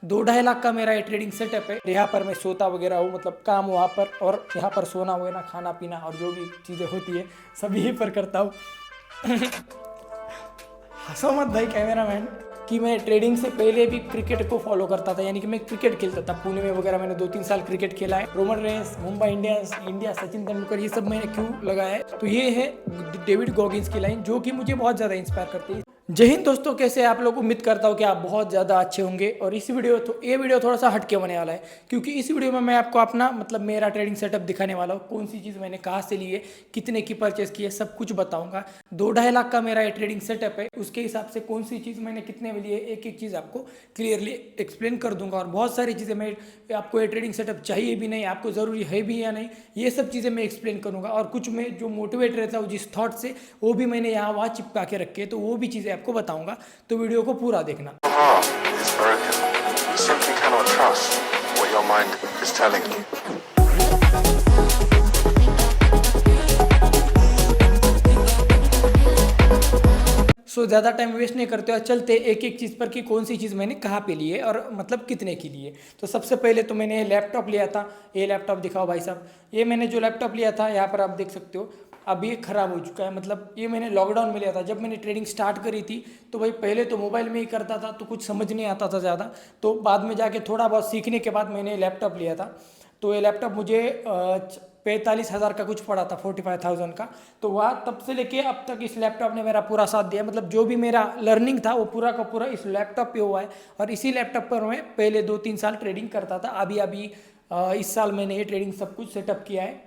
2-2.5 लाख का मेरा ये ट्रेडिंग सेटअप है। यहाँ पर मैं सोता वगैरह हूँ, मतलब काम वहाँ पर, और यहाँ पर सोना वगैरह, खाना पीना और जो भी चीज़ें होती है सब यहीं पर करता हूँ। हंसो मत भाई कैमरामैन। कि मैं ट्रेडिंग से पहले भी क्रिकेट को फॉलो करता था, यानी कि मैं क्रिकेट खेलता था पुणे में वगैरह। मैंने 2-3 साल क्रिकेट खेला है। Roman Reigns, Mumbai Indians, India, Sachin Tendulkar, ये सब मैंने क्यों लगाया है, तो ये है डेविड गॉगिंस की लाइन, जो कि मुझे बहुत ज़्यादा इंस्पायर करती है। जय हिंद दोस्तों, कैसे आप लोग? उम्मीद करता हूँ कि आप बहुत ज़्यादा अच्छे होंगे। और ये वीडियो थोड़ा सा हटके होने वाला है, क्योंकि इस वीडियो में मैं आपको अपना मतलब मेरा ट्रेडिंग सेटअप दिखाने वाला हूँ। कौन सी चीज़ मैंने कहाँ से ली है, कितने की परचेस की है, सब कुछ बताऊंगा। 2-2.5 लाख का मेरा ये ट्रेडिंग सेटअप है, उसके हिसाब से कौन सी चीज़ मैंने कितने में ली है, एक एक चीज़ आपको क्लियरली एक्सप्लेन कर दूंगा। और बहुत सारी चीज़ें मैं आपको ये ट्रेडिंग सेटअप चाहिए भी नहीं, आपको ज़रूरी है भी या नहीं, ये सब चीज़ें मैं एक्सप्लेन करूँगा। और कुछ मैं जो मोटिवेट रहता हूँ जिस थॉट से, वो भी मैंने यहाँ वहाँ चिपका के रखे, तो वो भी चीज़ें आपको बताऊँगा। तो वीडियो को पूरा देखना। ज़्यादा टाइम वेस्ट नहीं करते और चलते एक एक चीज़ पर कि कौन सी चीज़ मैंने कहाँ पे ली है और मतलब कितने की ली है। तो सबसे पहले तो मैंने लैपटॉप लिया था। ये लैपटॉप दिखाओ भाई साहब। ये मैंने जो लैपटॉप लिया था, यहाँ पर आप देख सकते हो, अब ये ख़राब हो चुका है। मतलब ये मैंने लॉकडाउन में लिया था, जब मैंने ट्रेडिंग स्टार्ट करी थी। तो भाई पहले तो मोबाइल में ही करता था, तो कुछ समझ नहीं आता था ज़्यादा। तो बाद में जाके थोड़ा बहुत सीखने के बाद मैंने लैपटॉप लिया था। तो ये लैपटॉप मुझे 45,000 का कुछ पड़ा था, 45,000 का। तो वह तब से लेके अब तक इस लैपटॉप ने मेरा पूरा साथ दिया। मतलब जो भी मेरा लर्निंग था वो पूरा का पूरा इस लैपटॉप पे हुआ है। और इसी लैपटॉप पर मैं पहले 2-3 साल ट्रेडिंग करता था। अभी इस साल मैंने ये ट्रेडिंग सब कुछ सेटअप किया है।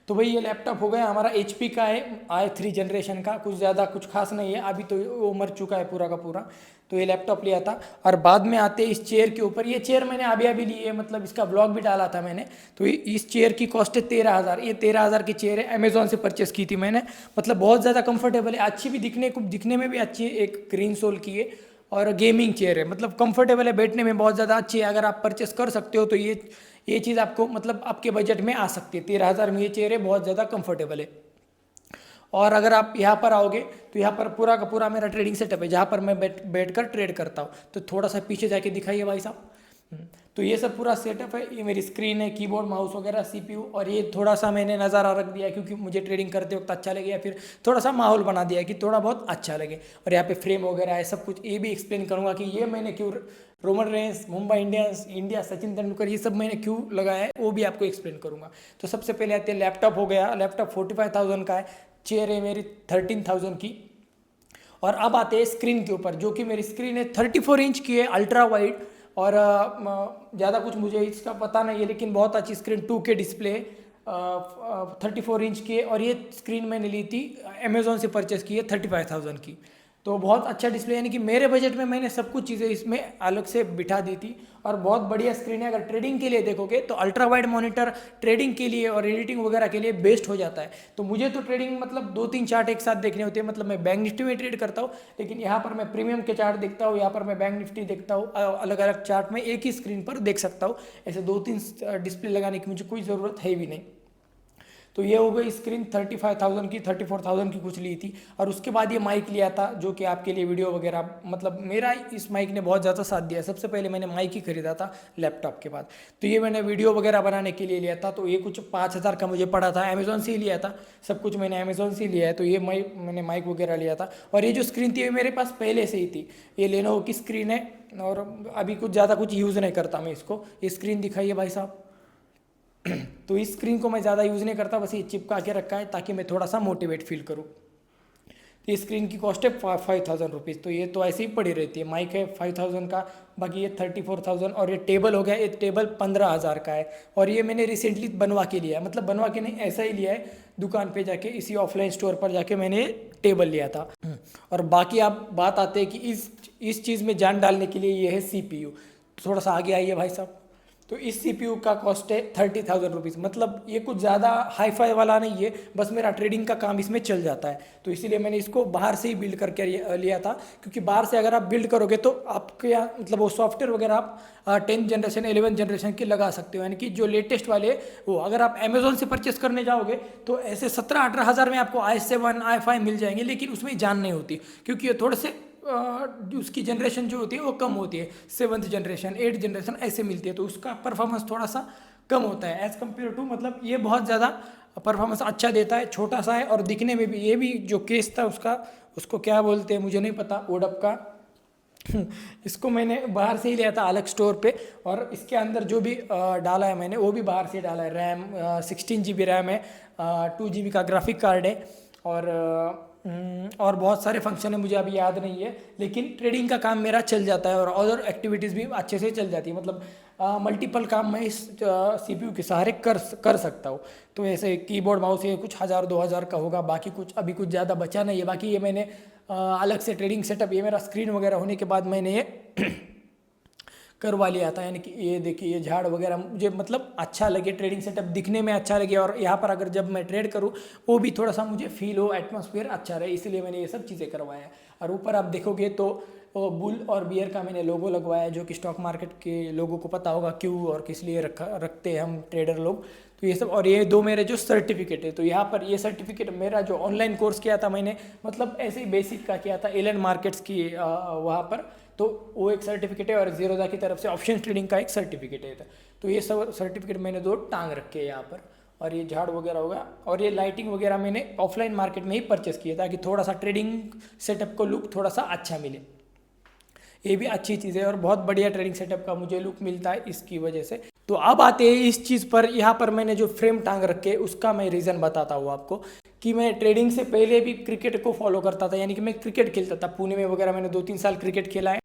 तो भाई ये लैपटॉप हो गया हमारा HP का है, i3 जनरेशन का। कुछ ज़्यादा कुछ खास नहीं है, अभी तो वो मर चुका है पूरा का पूरा। तो ये लैपटॉप लिया था। और बाद में आते इस चेयर के ऊपर। ये चेयर मैंने अभी ली है, मतलब इसका ब्लॉग भी डाला था मैंने। तो इस चेयर की कॉस्ट है 13,000। ये 13,000 की चेयर है, अमेजोन से परचेस की थी मैंने। मतलब बहुत ज़्यादा कंफर्टेबल है, अच्छी भी दिखने में भी अच्छी है। एक ग्रीन सोल की है और गेमिंग चेयर है, मतलब कंफर्टेबल है, बैठने में बहुत ज़्यादा अच्छी है। अगर आप परचेस कर सकते हो तो ये चीज़ आपको मतलब आपके बजट में आ सकती है। 13,000 में ये चेयर है, बहुत ज़्यादा कंफर्टेबल है। और अगर आप यहाँ पर आओगे तो यहाँ पर पूरा का पूरा मेरा ट्रेडिंग सेटअप है, जहाँ पर मैं बैठ कर ट्रेड करता हूँ। तो थोड़ा सा पीछे जाके दिखाइए भाई साहब। तो ये सब पूरा सेटअप है। ये मेरी स्क्रीन है, कीबोर्ड, माउस वगैरह, CPU। और ये थोड़ा सा मैंने नज़ारा रख दिया क्योंकि मुझे ट्रेडिंग करते वक्त अच्छा लगे, या फिर थोड़ा सा माहौल बना दिया कि थोड़ा बहुत अच्छा लगे। और यहाँ पे फ्रेम वगैरह है, सब कुछ ये भी एक्सप्लेन करूँगा कि ये मैंने क्यों Roman Reigns, Mumbai Indians, India, Sachin Tendulkar, ये सब मैंने क्यों लगाया है, वो भी आपको एक्सप्लेन करूँगा। तो सबसे पहले आते हैं लैपटॉप हो गया। लैपटॉप 45,000 का है। चेयर है मेरी 13,000 की। और अब आते हैं स्क्रीन के ऊपर, जो कि मेरी स्क्रीन है 34 इंच की है, अल्ट्रा वाइड। और ज़्यादा कुछ मुझे इसका पता नहीं है, लेकिन बहुत अच्छी स्क्रीन 2K डिस्प्ले 34 इंच की है। और ये स्क्रीन मैंने ली थी अमेज़ोन से, परचेस की है 35,000 की। तो बहुत अच्छा डिस्प्ले, यानी कि मेरे बजट में मैंने सब कुछ चीज़ें इसमें अलग से बिठा दी थी। और बहुत बढ़िया स्क्रीन है। अगर ट्रेडिंग के लिए देखोगे तो अल्ट्रा वाइड मॉनिटर ट्रेडिंग के लिए और एडिटिंग वगैरह के लिए बेस्ट हो जाता है। तो मुझे तो ट्रेडिंग मतलब 2-3 चार्ट एक साथ देखने होते हैं। मतलब मैं बैंक निफ्टी में ट्रेड करता हूँ, लेकिन यहाँ पर मैं प्रीमियम के चार्ट देखता हूँ, यहाँ पर मैं बैंक निफ्टी देखता हूँ। अलग अलग चार्ट में एक ही स्क्रीन पर देख सकता हूँ। ऐसे 2-3 डिस्प्ले लगाने की मुझे कोई ज़रूरत है भी नहीं। तो ये हो गई स्क्रीन 35,000 की, 34,000 की कुछ ली थी। और उसके बाद ये माइक लिया था, जो कि आपके लिए वीडियो वगैरह, मतलब मेरा इस माइक ने बहुत ज़्यादा साथ दिया। सबसे पहले मैंने माइक ही खरीदा था लैपटॉप के बाद। तो ये मैंने वीडियो वगैरह बनाने के लिए लिया था। तो ये कुछ 5,000 का मुझे पड़ा था, अमेज़ोन से ही लिया था। सब कुछ मैंने अमेज़ोन से ही लिया है। तो ये मैंने माइक वगैरह लिया था। और ये जो स्क्रीन थी ये मेरे पास पहले से ही थी। ये लेनोवो की स्क्रीन है, और अभी कुछ ज़्यादा कुछ यूज़ नहीं करता मैं इसको। ये स्क्रीन दिखाइए भाई साहब। तो इस स्क्रीन को मैं ज़्यादा यूज़ नहीं करता, बस ये चिपका के रखा है ताकि मैं थोड़ा सा मोटिवेट फील करूँ। तो इस स्क्रीन की कॉस्ट है 5,000 रुपीज़। तो ये तो ऐसे ही पड़ी रहती है। माइक है 5,000 का, बाकी ये 34,000। और ये टेबल हो गया, ये टेबल 15,000 का है। और ये मैंने रिसेंटली बनवा के लिया है, मतलब बनवा के नहीं, ऐसा ही लिया है दुकान पे जाके, इसी ऑफलाइन स्टोर पर जाके मैंने टेबल लिया था। और बाकी आप बात आते हैं कि इस चीज़ में जान डालने के लिए ये है CPU। थोड़ा सा आगे आइए भाई साहब। तो इस CPU का कॉस्ट है 30,000 रुपीज़। मतलब ये कुछ ज़्यादा हाई फाई वाला नहीं है, बस मेरा ट्रेडिंग का काम इसमें चल जाता है। तो इसीलिए मैंने इसको बाहर से ही बिल्ड करके लिया था, क्योंकि बाहर से अगर आप बिल्ड करोगे तो आपके यहाँ मतलब वो सॉफ्टवेयर वगैरह आप 10th जनरेशन 11th जनरेशन की लगा सकते हो। यानी कि जो लेटेस्ट वाले वो अगर आप अमेजोन से परचेस करने जाओगे तो ऐसे 17-18 हज़ार में आपको i7 i5 मिल जाएंगे, लेकिन उसमें जान नहीं होती, क्योंकि ये थोड़े से उसकी जनरेशन जो होती है वो कम होती है, 7th जनरेशन 8th जनरेशन ऐसे मिलती है, तो उसका परफॉर्मेंस थोड़ा सा कम होता है एज़ कम्पेयर टू, मतलब ये बहुत ज़्यादा परफॉर्मेंस अच्छा देता है, छोटा सा है और दिखने में भी, ये भी जो केस था उसका, उसको क्या बोलते हैं मुझे नहीं पता, ओडप का इसको मैंने बाहर से ही लिया था अलग स्टोर पे, और इसके अंदर जो भी डाला है मैंने वो भी बाहर से डाला है। रैम 16 GB रैम है, 2 GB का ग्राफिक कार्ड है, और बहुत सारे फंक्शन है मुझे अभी याद नहीं है, लेकिन ट्रेडिंग का काम मेरा चल जाता है और अदर एक्टिविटीज़ भी अच्छे से चल जाती है, मतलब मल्टीपल काम मैं इस CPU के सहारे कर सकता हूँ। तो ऐसे कीबोर्ड माउस ये कुछ 1000-2000 का होगा, बाकी कुछ अभी कुछ ज़्यादा बचा नहीं है। बाकी ये मैंने अलग से ट्रेडिंग सेटअप, ये मेरा स्क्रीन वगैरह होने के बाद मैंने ये करवा लिया था, यानी कि ये देखिए ये झाड़ वगैरह मुझे मतलब अच्छा लगे, ट्रेडिंग सेटअप दिखने में अच्छा लगे, और यहाँ पर अगर जब मैं ट्रेड करूँ वो भी थोड़ा सा मुझे फील हो, एटमॉस्फेयर अच्छा रहे, इसलिए मैंने ये सब चीज़ें करवाया है। और ऊपर आप देखोगे तो बुल और बियर का मैंने लोगो लगवाया है, जो कि स्टॉक मार्केट के लोगों को पता होगा क्यों और किस लिए रखते हैं हम ट्रेडर लोग। तो ये सब, और ये दो मेरे जो सर्टिफिकेट है, तो यहाँ पर ये सर्टिफिकेट मेरा जो ऑनलाइन कोर्स किया था मैंने, मतलब ऐसे ही बेसिक का किया था एलन मार्केट्स की वहाँ पर, तो वो एक सर्टिफिकेट है, और जीरोधा की तरफ से ऑप्शन ट्रेडिंग का एक सर्टिफिकेट है। तो ये सब सर्टिफिकेट मैंने दो टांग रखे हैं यहाँ पर, और ये झाड़ वगैरह होगा, और ये लाइटिंग वगैरह मैंने ऑफलाइन मार्केट में ही परचेस किया ताकि थोड़ा सा ट्रेडिंग सेटअप को लुक थोड़ा सा अच्छा मिले। ये भी अच्छी चीज़ है और बहुत बढ़िया ट्रेडिंग सेटअप का मुझे लुक मिलता है इसकी वजह से। तो अब आते हैं इस चीज़ पर, यहाँ पर मैंने जो फ्रेम टांग रखे उसका मैं रीज़न बताता हूँ आपको, कि मैं ट्रेडिंग से पहले भी क्रिकेट को फॉलो करता था, यानी कि मैं क्रिकेट खेलता था पुणे में वगैरह, मैंने 2-3 साल क्रिकेट खेला है,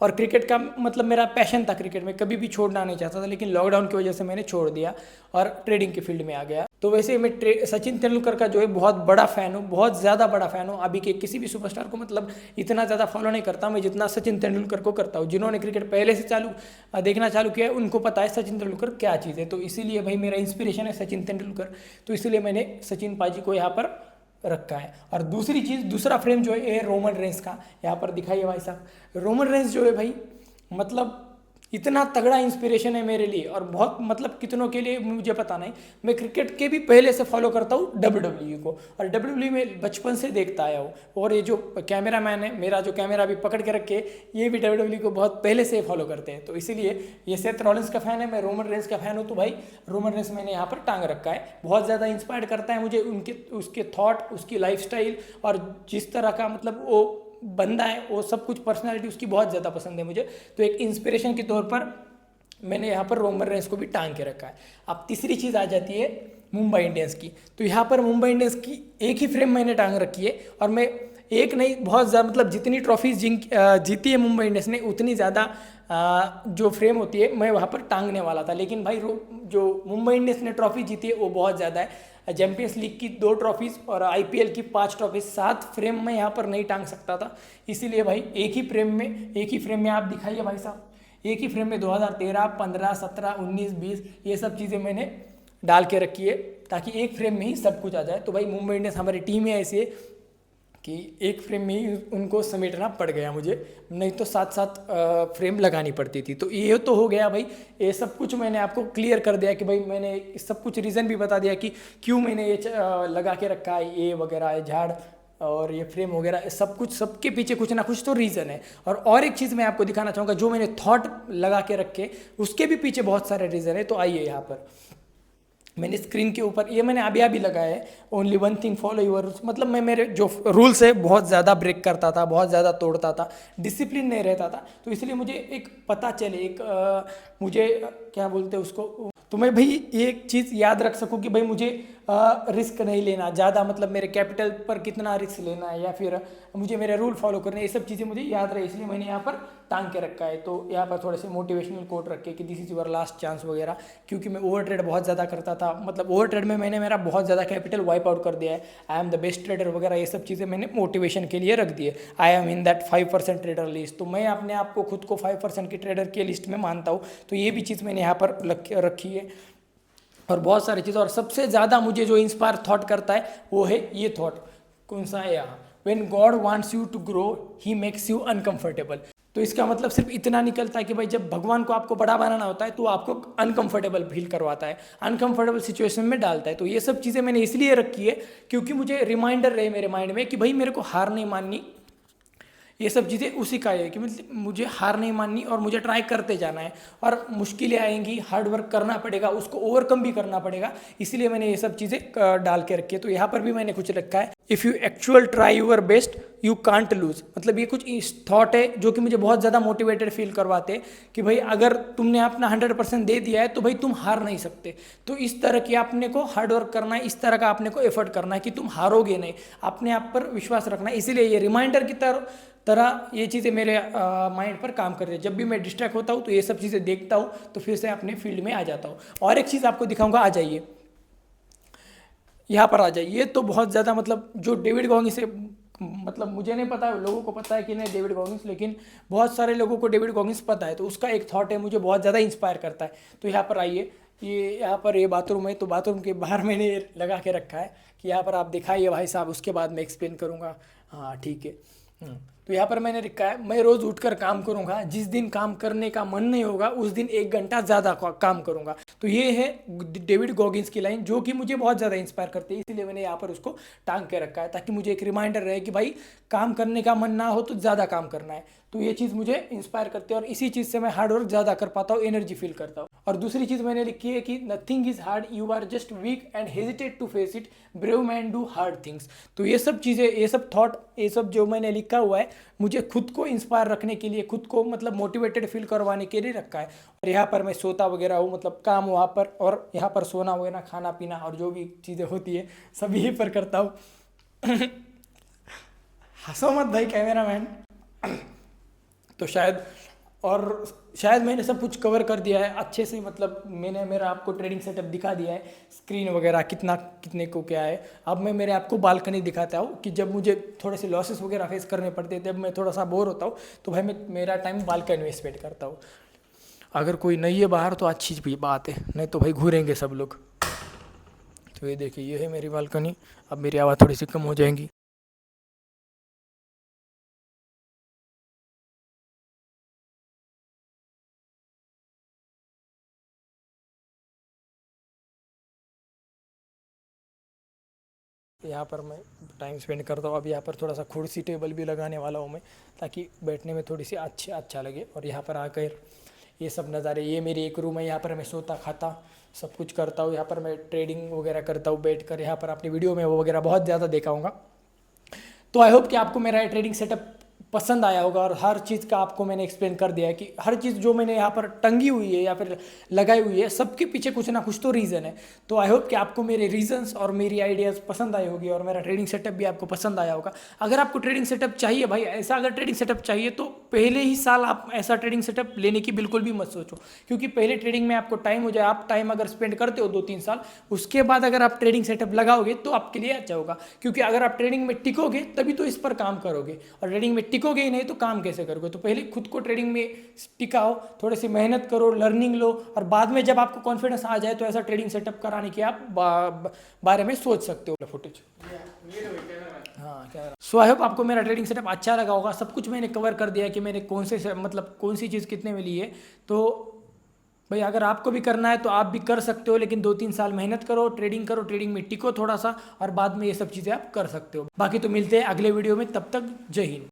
और क्रिकेट का मतलब मेरा पैशन था क्रिकेट में, कभी भी छोड़ना नहीं चाहता था, लेकिन लॉकडाउन की वजह से मैंने छोड़ दिया और ट्रेडिंग के फील्ड में आ गया। तो वैसे मैं सचिन तेंदुलकर का जो है बहुत बड़ा फ़ैन हूँ, बहुत ज़्यादा बड़ा फ़ैन हूँ। अभी के किसी भी सुपरस्टार को मतलब इतना ज़्यादा फॉलो नहीं करता मैं जितना सचिन तेंदुलकर को करता हूँ। जिन्होंने क्रिकेट पहले से देखना चालू किया है उनको पता है सचिन तेंदुलकर क्या चीज़ है, तो इसीलिए भाई मेरा इंस्पिरेशन है सचिन तेंदुलकर, तो इसलिए मैंने सचिन पाजी को यहाँ पर रखा है। और दूसरी चीज़, दूसरा फ्रेम जो है ये रोमन रेंस का, यहाँ पर दिखाइए भाई साहब। रोमन रेंस जो है भाई मतलब इतना तगड़ा इंस्पिरेशन है मेरे लिए, और बहुत मतलब कितनों के लिए मुझे पता नहीं। मैं क्रिकेट के भी पहले से फॉलो करता हूँ WWE को, और WWE में बचपन से देखता आया हूँ, और ये जो कैमरा मैन है मेरा, जो कैमरा भी पकड़ के रखे, ये भी WWE को बहुत पहले से फॉलो करते हैं। तो इसीलिए ये सेथ रॉलिंस का फ़ैन है, मैं रोमन रेंस का फ़ैन हूँ, तो भाई रोमन रेंस मैंने यहाँ पर टांग रखा है। बहुत ज़्यादा इंस्पायर करता है मुझे उसके थॉट, उसकी लाइफस्टाइल, और जिस तरह का मतलब वो बंदा है, वो सब कुछ पर्सनालिटी उसकी बहुत ज़्यादा पसंद है मुझे। तो एक इंस्पिरेशन के तौर पर मैंने यहाँ पर रोमन रेंस को भी टांग के रखा है। अब तीसरी चीज़ आ जाती है मुंबई इंडियंस की। तो यहाँ पर मुंबई इंडियंस की एक ही फ्रेम मैंने टांग रखी है, और मैं एक नहीं बहुत ज़्यादा मतलब जितनी ट्रॉफीज जीती है मुंबई इंडियंस ने, उतनी ज़्यादा जो फ्रेम होती है मैं वहाँ पर टांगने वाला था। लेकिन भाई जो मुंबई इंडियंस ने ट्रॉफी जीती है वो बहुत ज़्यादा है। चैंपियंस लीग की 2 ट्रॉफीज़ और IPL की 5 ट्रॉफीज, 7 फ्रेम में यहाँ पर नहीं टांग सकता था। इसीलिए भाई एक ही फ्रेम में आप दिखाइए भाई साहब, एक ही फ्रेम में 2013, 15, 17, 19, 20 ये सब चीज़ें मैंने डाल के रखी है, ताकि एक फ्रेम में ही सब कुछ आ जाए। तो भाई मुंबई इंडियंस हमारी टीम है ऐसी है कि एक फ्रेम में ही उनको समेटना पड़ गया मुझे, नहीं तो 7-7 फ्रेम लगानी पड़ती थी। तो ये तो हो गया भाई, ये सब कुछ मैंने आपको क्लियर कर दिया कि भाई मैंने सब कुछ रीज़न भी बता दिया कि क्यों मैंने ये लगा के रखा है, ये वगैरह झाड़ और ये फ्रेम वगैरह सब कुछ, सबके पीछे कुछ ना कुछ तो रीज़न है। और एक चीज़ मैं आपको दिखाना चाहूँगा, जो मैंने थॉट लगा के रखे उसके भी पीछे बहुत सारे रीज़न है। तो आइए यहाँ पर मैंने स्क्रीन के ऊपर ये मैंने अभी लगाया है, only one thing follow your rules. मतलब मैं मेरे जो रूल्स है बहुत ज़्यादा ब्रेक करता था, बहुत ज़्यादा तोड़ता था, डिसिप्लिन नहीं रहता था। तो इसलिए मुझे एक पता चले, मुझे क्या बोलते हैं उसको, तो मैं भाई एक चीज़ याद रख सकूं कि भाई मुझे रिस्क नहीं लेना ज़्यादा, मतलब मेरे कैपिटल पर कितना रिस्क लेना है, या फिर मुझे मेरे रूल फॉलो करने, ये सब चीज़ें मुझे याद रहे, इसलिए मैंने यहाँ पर टांग के रखा है। तो यहाँ पर थोड़े से मोटिवेशनल कोट रखे कि this is your last chance वगैरह, क्योंकि मैं ओवर ट्रेड बहुत ज़्यादा करता था, मतलब ओवर ट्रेड में मैंने मेरा बहुत ज़्यादा कैपिटल वाइप आउट कर दिया है। I am the best trader वगैरह ये सब चीज़ें मैंने मोटिवेशन के लिए रख दिए। I am in that 5% trader list, तो मैं अपने आप को खुद को 5% की ट्रेडर की लिस्ट में मानता हूँ। तो ये भी चीज़ मैंने यहाँ पर रखी है, और बहुत सारी चीज़ें। और सबसे ज़्यादा मुझे जो इंस्पायर थॉट करता है वो है ये थॉट, कौन सा है यहाँ, when God wants you to grow he makes you uncomfortable. तो इसका मतलब सिर्फ इतना निकलता है कि भाई जब भगवान को आपको बड़ा बनाना होता है तो आपको अनकंफर्टेबल फील करवाता है, अनकंफर्टेबल सिचुएशन में डालता है। तो ये सब चीज़ें मैंने इसलिए रखी है क्योंकि मुझे रिमाइंडर रहे मेरे माइंड में कि भाई मेरे को हार नहीं माननी, ये सब चीज़ें उसी का है कि मतलब मुझे हार नहीं माननी और मुझे ट्राई करते जाना है, और मुश्किलें आएंगी, हार्ड वर्क करना पड़ेगा, उसको ओवरकम भी करना पड़ेगा, इसीलिए मैंने ये सब चीज़ें डाल के रखी है। तो यहाँ पर भी मैंने कुछ रखा है, if you actual try your best you can't lose. मतलब ये कुछ थॉट है जो कि मुझे बहुत ज़्यादा मोटिवेटेड फील करवाते हैं कि भाई अगर तुमने अपना 100% दे दिया है तो भाई तुम हार नहीं सकते। तो इस तरह की आपने को हार्ड वर्क करना है, इस तरह का आपने को एफर्ट करना है कि तुम हारोगे नहीं, अपने आप पर विश्वास रखना है। इसीलिए ये रिमाइंडर की तरह ये चीज़ें मेरे माइंड पर काम कर रही है। जब भी मैं डिस्ट्रैक्ट होता हूँ तो ये सब चीज़ें देखता हूँ तो फिर से अपने फील्ड में आ जाता हूँ। और एक चीज़ आपको दिखाऊंगा, आ जाइए यहाँ पर आ जाइए। ये तो बहुत ज़्यादा मतलब जो डेविड गॉगिंस से, मतलब मुझे नहीं पता लोगों को पता है कि नहीं डेविड गॉगिंस, लेकिन बहुत सारे लोगों को डेविड गॉगिंस पता है। तो उसका एक थॉट है मुझे बहुत ज़्यादा इंस्पायर करता है। तो यहाँ पर आइए, ये यहाँ पर ये बाथरूम है, तो बाथरूम के बाहर मैंने ये लगा के रखा है कि यहाँ पर आप दिखाइए भाई साहब, उसके बाद मैं एक्सप्लेन करूँगा। हाँ ठीक है। तो यहाँ पर मैंने लिखा है, मैं रोज़ उठकर काम करूँगा, जिस दिन काम करने का मन नहीं होगा उस दिन 1 घंटा ज़्यादा काम करूँगा। तो ये है डेविड गॉगिंस की लाइन जो कि मुझे बहुत ज़्यादा इंस्पायर करती है, इसीलिए मैंने यहाँ पर उसको टांग के रखा है ताकि मुझे एक रिमाइंडर रहे कि भाई काम करने का मन ना हो तो ज़्यादा काम करना है। तो ये चीज़ मुझे इंस्पायर करती है और इसी चीज़ से मैं हार्ड वर्क ज़्यादा कर पाता हूँ, एनर्जी फील करता हूँ। और दूसरी चीज़ मैंने लिखी है कि nothing is hard, you are just weak and hesitate to face it, brave man do hard things. तो ये सब चीज़ें, ये सब थॉट, ये सब जो मैंने लिखा हुआ है मुझे खुद को इंस्पायर रखने के लिए, खुद को मतलब मोटिवेटेड फील करवाने के लिए रखा है। और यहाँ पर मैं सोता वगैरह हूँ, मतलब काम वहाँ पर, और यहाँ पर सोना वगैरह, खाना पीना और जो भी चीज़ें होती है सब यहीं पर करता हूँ। हंसो मत भाई कैमरा मैन। तो शायद मैंने सब कुछ कवर कर दिया है अच्छे से, मतलब मैंने मेरा आपको ट्रेडिंग सेटअप दिखा दिया है, स्क्रीन वगैरह कितने को क्या है। अब मैं मेरे आपको बालकनी दिखाता हूँ कि जब मुझे थोड़े से लॉसेस वगैरह फेस करने पड़ते हैं, जब मैं थोड़ा सा बोर होता हूँ तो भाई मैं मेरा टाइम बालकनी में स्पेंड करता हूँ। अगर कोई नहीं है बाहर तो अच्छी भी बात है, नहीं तो भाई घूरेंगे सब लोग। तो ये देखिए, ये है मेरी बालकनी। अब मेरी आवाज़ थोड़ी सी कम हो जाएगी। यहाँ पर मैं टाइम स्पेंड करता हूँ। अब यहाँ पर थोड़ा सा कुर्सी टेबल भी लगाने वाला हूँ मैं, ताकि बैठने में थोड़ी सी अच्छा लगे। और यहाँ पर आकर ये सब नज़ारे, ये मेरी एक रूम है, यहाँ पर मैं सोता खाता सब कुछ करता हूँ। यहाँ पर मैं ट्रेडिंग वगैरह करता हूँ बैठ कर। यहाँ पर अपनी वीडियो में वो वगैरह बहुत ज़्यादा देखा होगा। तो आई होप कि आपको मेरा ट्रेडिंग सेटअप पसंद आया होगा और हर चीज़ का आपको मैंने एक्सप्लेन कर दिया है कि हर चीज़ जो मैंने यहाँ पर टंगी हुई है या फिर लगाई हुई है, सबके पीछे कुछ ना कुछ तो रीज़न है। तो आई होप कि आपको मेरे रीजंस और मेरी आइडियाज़ पसंद आई होगी और मेरा ट्रेडिंग सेटअप भी आपको पसंद आया होगा। अगर आपको ट्रेडिंग सेटअप चाहिए भाई, ऐसा अगर ट्रेडिंग सेटअप चाहिए तो पहले ही साल आप ऐसा ट्रेडिंग सेटअप लेने की बिल्कुल भी मत सोचो, क्योंकि पहले ट्रेडिंग में आपको टाइम हो जाए, आप टाइम अगर स्पेंड करते हो 2-3 साल, उसके बाद अगर आप ट्रेडिंग सेटअप लगाओगे तो आपके लिए अच्छा होगा। क्योंकि अगर आप ट्रेडिंग में टिकोगे तभी तो इस पर काम करोगे, और ट्रेडिंग में टिकोगे ही नहीं तो काम कैसे करोगे। तो पहले खुद को ट्रेडिंग में टिकाओ, थोड़ी सी मेहनत करो, लर्निंग लो, और बाद में जब आपको कॉन्फिडेंस आ जाए तो ऐसा ट्रेडिंग सेटअप कराने की आप बारे में सोच सकते हो। फुटेज हाँ कैमरा। सो आई होप आपको मेरा ट्रेडिंग सेटअप अच्छा लगा होगा। सब कुछ मैंने कवर कर दिया है कि मैंने कौन सी चीज़ कितने में ली है। तो भाई अगर आपको भी करना है तो आप भी कर सकते हो, लेकिन 2-3 साल मेहनत करो, ट्रेडिंग में टिको थोड़ा सा, और बाद में ये सब चीज़ें आप कर सकते हो। बाकी तो मिलते हैं अगले वीडियो में, तब तक जय हिंद।